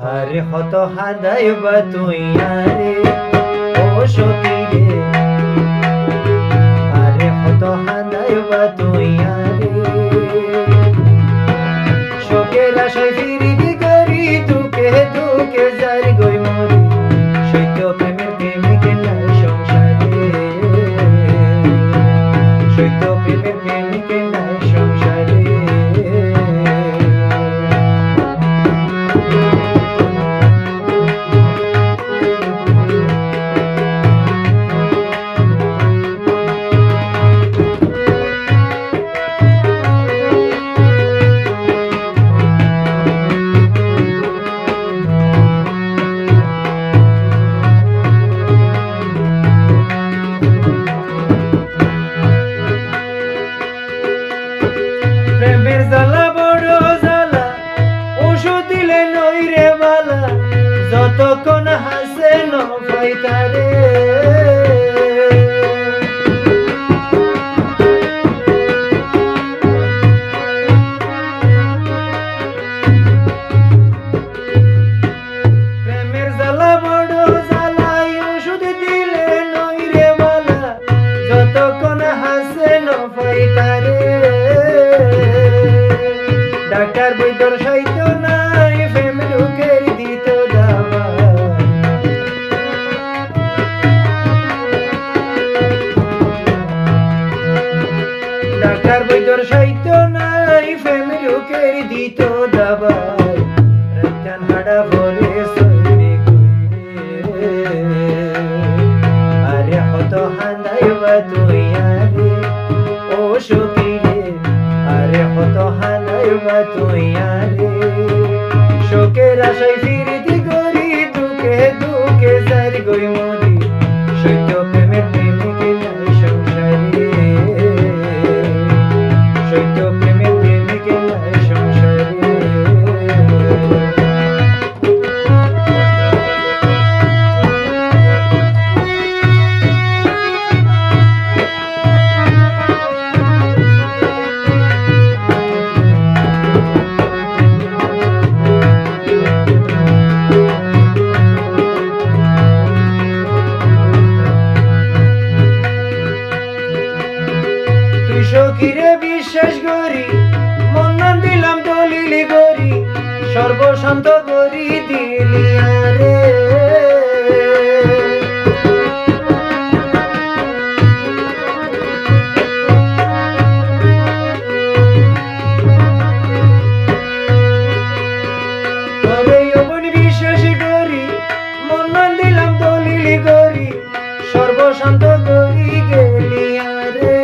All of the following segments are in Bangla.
আরে হত হাদাইবা তুই আরে ও সখী রে, আরে হত হাদাইবা তুই আরে শোকের আশায় ফিরিতি করি দুকে দুকে যাই গই মরি সত্য প্রেমের প্রেমিক নাই সংসারে, সত্য প্রেমের প্রেমিক নাই সংসারে। প্রেমের জ্বালা বড় জ্বালা ওষুধ দিলে নই রে বালা যতক্ষণ হাসে নয় তারে। প্রেমের জ্বালা বড় জ্বালা ওষুধ দিলে নই রে বালা যতক্ষণ হাসে নয় তারে। ডাক্তার বৈদ্যর সাইত নাই প্রেম রোগের দিত দাবা, ডাক্তার বৈদ্যর সাইত নাই প্রেম রোগের দিত দাবা। রাজান হাড়া ভরে সইরে কইরে আরে হত হান্দাইবা তুই আরে ও সখী রে, আরে হত হানাইবা তুই আরে শোকের আশায় ফিরিতি করি দুকে দুকে যাই গই মরি সত্য প্রেমের প্রেমিক নাই সংসারে, সত্য প্রেমের প্রেমিক নাই সংসারে। সখীরে বিশ্বাস করি মন নাম দিলাম দলিলি গরি সর্বশান্ত করি দিলি আরে। তবে যৌবন বিশ্বাস করি মন নাম দিলাম দলিলি গরি সর্বশান্ত করি গেলি আরে।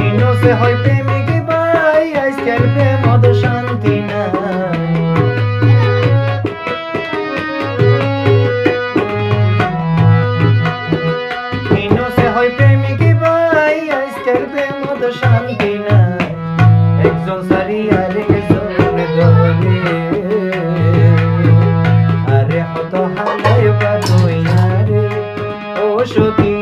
ইনোসে হয় প্রেমিক ভাই আজকাল প্রেমদ শান্তি নাই, ইনোসে হয় প্রেমিক ভাই আজকাল প্রেমদ শান্তি নাই। একজন সারি আরেকজন ধরে আরে হত হালাইবা তুই আরে ও সখী